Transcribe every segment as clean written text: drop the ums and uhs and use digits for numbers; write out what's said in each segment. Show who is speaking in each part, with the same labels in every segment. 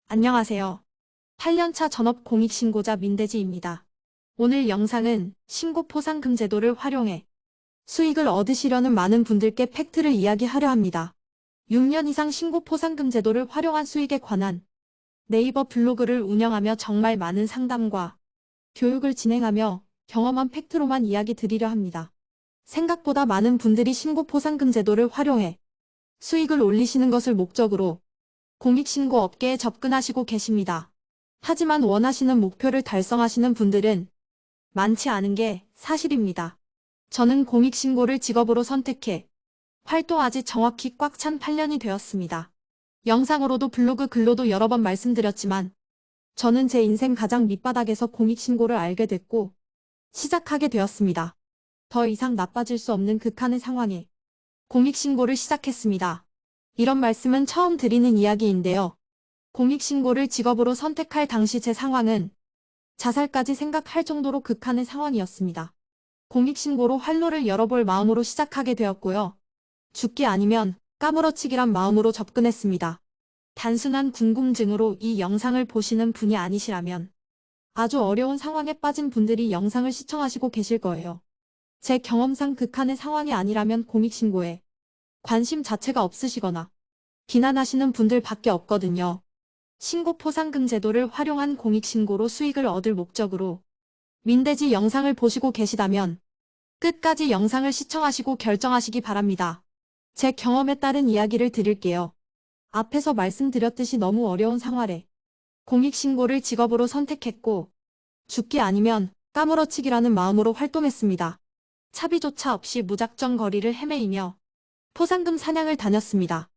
Speaker 1: 안녕하세요. 8년차 전업 공익신고자 민대지입니다. 오늘 영상은 신고포상금 제도를 활용해 수익을 얻으시려는 많은 분들께 팩트를 이야기하려 합니다. 6년 이상 신고포상금 제도를 활용한 수익에 관한 네이버 블로그를 운영하며 정말 많은 상담과 교육을 진행하며 경험한 팩트로만 이야기 드리려 합니다. 생각보다 많은 분들이 신고포상금 제도를 활용해 수익을 올리시는 것을 목적으로 공익신고 업계에 접근하시고 계십니다. 하지만 원하시는 목표를 달성하시는 분들은 많지 않은 게 사실입니다. 저는 공익신고를 직업으로 선택해 활동하지 정확히 꽉 찬 8년이 되었습니다. 영상으로도 블로그 글로도 여러 번 말씀드렸지만 저는 제 인생 가장 밑바닥에서 공익신고를 알게 됐고 시작하게 되었습니다. 더 이상 나빠질 수 없는 극한의 상황에 공익신고를 시작했습니다. 이런 말씀은 처음 드리는 이야기인데요. 공익신고를 직업으로 선택할 당시 제 상황은 자살까지 생각할 정도로 극한의 상황이었습니다. 공익신고로 활로를 열어볼 마음으로 시작하게 되었고요. 죽기 아니면 까무러치기란 마음으로 접근했습니다. 단순한 궁금증으로 이 영상을 보시는 분이 아니시라면 아주 어려운 상황에 빠진 분들이 영상을 시청하시고 계실 거예요. 제 경험상 극한의 상황이 아니라면 공익신고에 관심 자체가 없으시거나 비난하시는 분들밖에 없거든요. 신고포상금 제도를 활용한 공익신고로 수익을 얻을 목적으로 민대지 영상을 보시고 계시다면 끝까지 영상을 시청하시고 결정하시기 바랍니다. 제 경험에 따른 이야기를 드릴게요. 앞에서 말씀드렸듯이 너무 어려운 생활에 공익신고를 직업으로 선택했고 죽기 아니면 까무러치기라는 마음으로 활동했습니다. 차비조차 없이 무작정 거리를 헤매이며 포상금 사냥을 다녔습니다.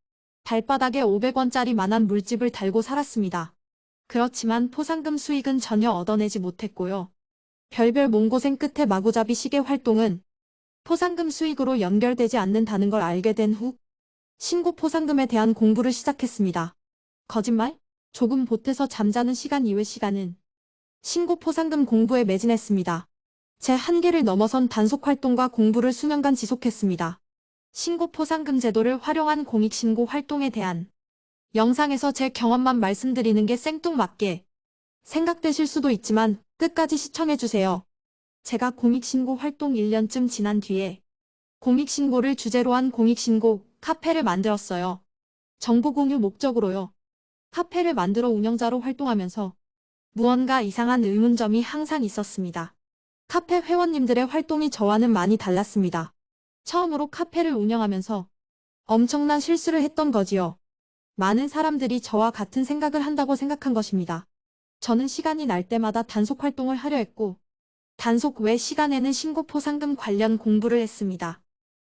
Speaker 1: 발바닥에 500원짜리 만한 물집을 달고 살았습니다. 그렇지만 포상금 수익은 전혀 얻어내지 못했고요. 별별 몸고생 끝에 마구잡이 시계 활동은 포상금 수익으로 연결되지 않는다는 걸 알게 된 후 신고 포상금에 대한 공부를 시작했습니다. 거짓말? 조금 보태서 잠자는 시간 이외 시간은 신고 포상금 공부에 매진했습니다. 제 한계를 넘어선 단속 활동과 공부를 수년간 지속했습니다. 신고포상금 제도를 활용한 공익신고 활동에 대한 영상에서 제 경험만 말씀드리는 게 생뚱맞게 생각되실 수도 있지만 끝까지 시청해주세요. 제가 공익신고 활동 1년쯤 지난 뒤에 공익신고를 주제로 한 공익신고 카페를 만들었어요. 정보 공유 목적으로요. 카페를 만들어 운영자로 활동하면서 무언가 이상한 의문점이 항상 있었습니다. 카페 회원님들의 활동이 저와는 많이 달랐습니다. 처음으로 카페를 운영하면서 엄청난 실수를 했던 거지요. 많은 사람들이 저와 같은 생각을 한다고 생각한 것입니다. 저는 시간이 날 때마다 단속 활동을 하려 했고 단속 외 시간에는 신고포상금 관련 공부를 했습니다.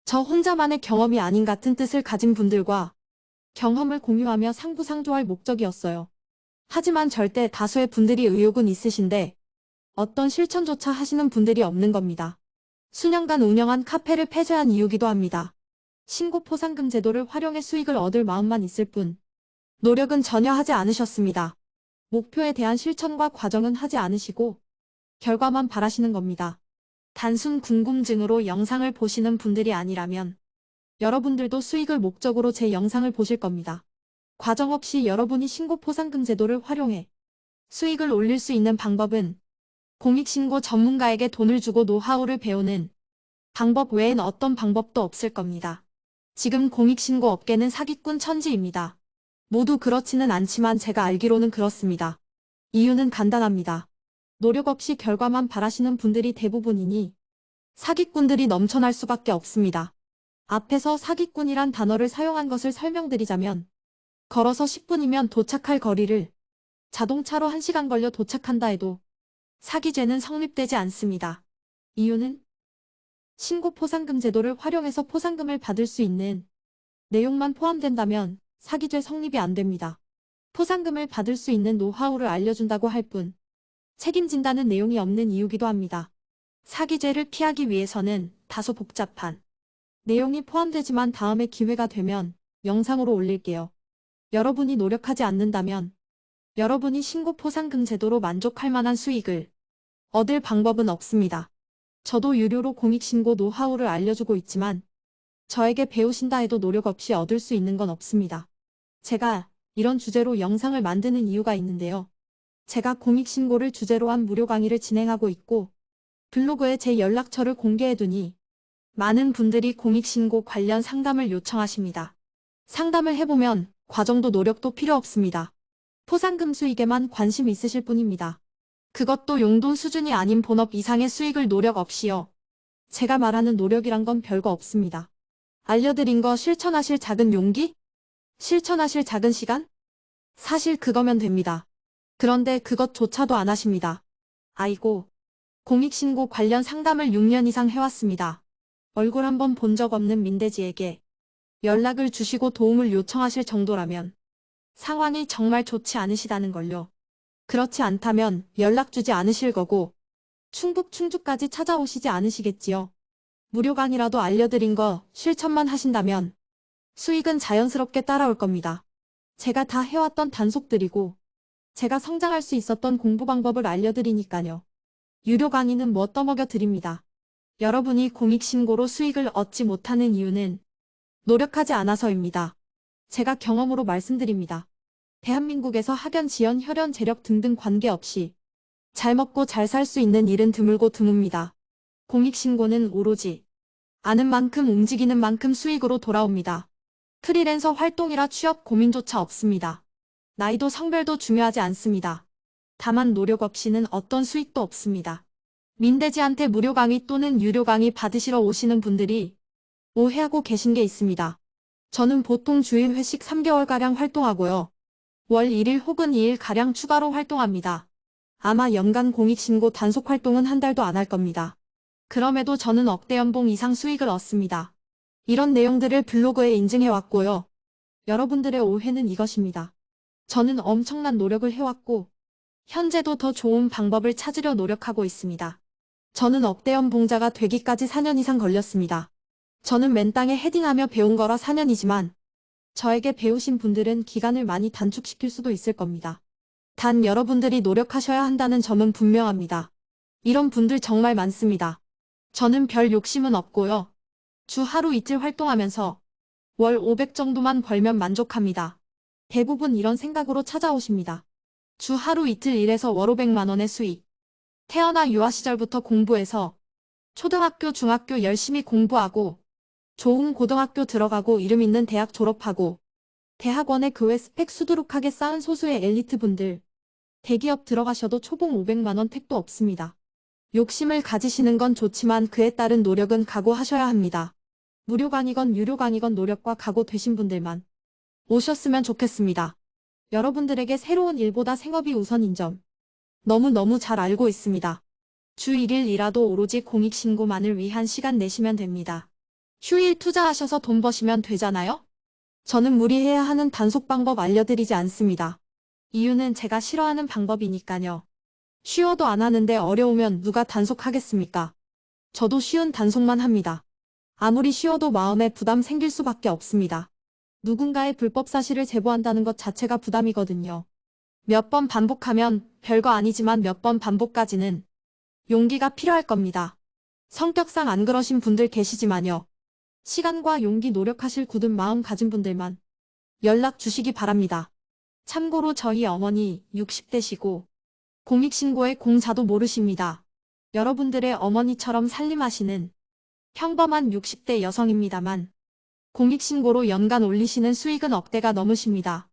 Speaker 1: 저 혼자만의 경험이 아닌 같은 뜻을 가진 분들과 경험을 공유하며 상부상조할 목적이었어요. 하지만 절대 다수의 분들이 의욕은 있으신데 어떤 실천조차 하시는 분들이 없는 겁니다. 수년간 운영한 카페를 폐쇄한 이유기도 합니다. 신고포상금 제도를 활용해 수익을 얻을 마음만 있을 뿐 노력은 전혀 하지 않으셨습니다. 목표에 대한 실천과 과정은 하지 않으시고 결과만 바라시는 겁니다. 단순 궁금증으로 영상을 보시는 분들이 아니라면 여러분들도 수익을 목적으로 제 영상을 보실 겁니다. 과정 없이 여러분이 신고포상금 제도를 활용해 수익을 올릴 수 있는 방법은 공익신고 전문가에게 돈을 주고 노하우를 배우는 방법 외엔 어떤 방법도 없을 겁니다. 지금 공익신고 업계는 사기꾼 천지입니다. 모두 그렇지는 않지만 제가 알기로는 그렇습니다. 이유는 간단합니다. 노력 없이 결과만 바라시는 분들이 대부분이니 사기꾼들이 넘쳐날 수밖에 없습니다. 앞에서 사기꾼이란 단어를 사용한 것을 설명드리자면 걸어서 10분이면 도착할 거리를 자동차로 1시간 걸려 도착한다 해도 사기죄는 성립되지 않습니다. 이유는 신고포상금 제도를 활용해서 포상금을 받을 수 있는 내용만 포함된다면 사기죄 성립이 안 됩니다. 포상금을 받을 수 있는 노하우를 알려준다고 할 뿐 책임진다는 내용이 없는 이유기도 합니다. 사기죄를 피하기 위해서는 다소 복잡한 내용이 포함되지만 다음에 기회가 되면 영상으로 올릴게요. 여러분이 노력하지 않는다면 여러분이 신고포상금 제도로 만족할 만한 수익을 얻을 방법은 없습니다. 저도 유료로 공익신고 노하우를 알려주고 있지만 저에게 배우신다 해도 노력 없이 얻을 수 있는 건 없습니다. 제가 이런 주제로 영상을 만드는 이유가 있는데요. 제가 공익신고를 주제로 한 무료 강의를 진행하고 있고 블로그에 제 연락처를 공개해두니 많은 분들이 공익신고 관련 상담을 요청하십니다. 상담을 해보면 과정도 노력도 필요 없습니다. 포상금 수익에만 관심 있으실 뿐입니다. 그것도 용돈 수준이 아닌 본업 이상의 수익을 노력 없이요. 제가 말하는 노력이란 건 별거 없습니다. 알려드린 거 실천하실 작은 용기? 실천하실 작은 시간? 사실 그거면 됩니다. 그런데 그것조차도 안 하십니다. 아이고, 공익신고 관련 상담을 6년 이상 해왔습니다. 얼굴 한번 본 적 없는 민대지에게 연락을 주시고 도움을 요청하실 정도라면 상황이 정말 좋지 않으시다는 걸요. 그렇지 않다면 연락 주지 않으실 거고 충북 충주까지 찾아오시지 않으시겠지요. 무료 강의라도 알려드린 거 실천만 하신다면 수익은 자연스럽게 따라올 겁니다. 제가 다 해왔던 단속들이고 제가 성장할 수 있었던 공부 방법을 알려드리니까요. 유료 강의는 뭐 떠먹여 드립니다. 여러분이 공익신고로 수익을 얻지 못하는 이유는 노력하지 않아서입니다. 제가 경험으로 말씀드립니다. 대한민국에서 학연, 지연, 혈연, 재력 등등 관계없이 잘 먹고 잘 살 수 있는 일은 드물고 드뭅니다. 공익신고는 오로지 아는 만큼 움직이는 만큼 수익으로 돌아옵니다. 프리랜서 활동이라 취업 고민조차 없습니다. 나이도 성별도 중요하지 않습니다. 다만 노력 없이는 어떤 수익도 없습니다. 민대지한테 무료 강의 또는 유료 강의 받으시러 오시는 분들이 오해하고 계신 게 있습니다. 저는 보통 주일 회식 3개월가량 활동하고요. 월 1일 혹은 2일가량 추가로 활동합니다. 아마 연간 공익신고 단속 활동은 한 달도 안 할 겁니다. 그럼에도 저는 억대 연봉 이상 수익을 얻습니다. 이런 내용들을 블로그에 인증해왔고요. 여러분들의 오해는 이것입니다. 저는 엄청난 노력을 해왔고 현재도 더 좋은 방법을 찾으려 노력하고 있습니다. 저는 억대 연봉자가 되기까지 4년 이상 걸렸습니다. 저는 맨땅에 헤딩하며 배운 거라 4년이지만 저에게 배우신 분들은 기간을 많이 단축시킬 수도 있을 겁니다. 단 여러분들이 노력하셔야 한다는 점은 분명합니다. 이런 분들 정말 많습니다. 저는 별 욕심은 없고요. 주 하루 이틀 활동하면서 월 500 정도만 벌면 만족합니다. 대부분 이런 생각으로 찾아오십니다. 주 하루 이틀 일해서 월 500만 원의 수익. 태어나 유아 시절부터 공부해서 초등학교, 중학교 열심히 공부하고 좋은 고등학교 들어가고 이름 있는 대학 졸업하고 대학원에 그 외 스펙 수두룩하게 쌓은 소수의 엘리트 분들. 대기업 들어가셔도 초봉 500만 원 택도 없습니다. 욕심을 가지시는 건 좋지만 그에 따른 노력은 각오하셔야 합니다. 무료 강의건 유료 강의건 노력과 각오 되신 분들만 오셨으면 좋겠습니다. 여러분들에게 새로운 일보다 생업이 우선인 점 너무너무 잘 알고 있습니다. 주 1일 일하도 오로지 공익신고만을 위한 시간 내시면 됩니다. 휴일 투자하셔서 돈 버시면 되잖아요? 저는 무리해야 하는 단속 방법 알려드리지 않습니다. 이유는 제가 싫어하는 방법이니까요. 쉬워도 안 하는데 어려우면 누가 단속하겠습니까? 저도 쉬운 단속만 합니다. 아무리 쉬워도 마음에 부담 생길 수밖에 없습니다. 누군가의 불법 사실을 제보한다는 것 자체가 부담이거든요. 몇 번 반복하면 별거 아니지만 몇 번 반복까지는 용기가 필요할 겁니다. 성격상 안 그러신 분들 계시지만요. 시간과 용기 노력하실 굳은 마음 가진 분들만 연락 주시기 바랍니다. 참고로 저희 어머니 60대시고 공익신고의 공자도 모르십니다. 여러분들의 어머니처럼 살림하시는 평범한 60대 여성입니다만 공익신고로 연간 올리시는 수익은 억대가 넘으십니다.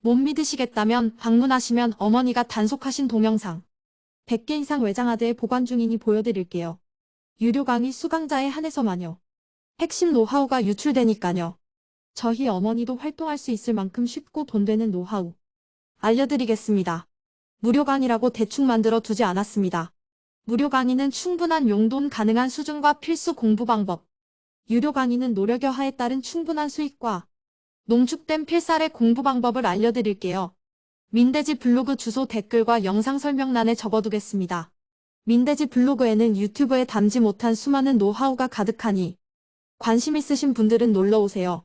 Speaker 1: 못 믿으시겠다면 방문하시면 어머니가 단속하신 동영상 100개 이상 외장하드에 보관 중이니 보여드릴게요. 유료 강의 수강자에 한해서만요. 핵심 노하우가 유출되니까요. 저희 어머니도 활동할 수 있을 만큼 쉽고 돈 되는 노하우 알려드리겠습니다. 무료 강의라고 대충 만들어 두지 않았습니다. 무료 강의는 충분한 용돈 가능한 수준과 필수 공부 방법. 유료 강의는 노력여하에 따른 충분한 수익과 농축된 필살의 공부 방법을 알려드릴게요. 민대지 블로그 주소 댓글과 영상 설명란에 적어두겠습니다. 민대지 블로그에는 유튜브에 담지 못한 수많은 노하우가 가득하니 관심 있으신 분들은 놀러오세요.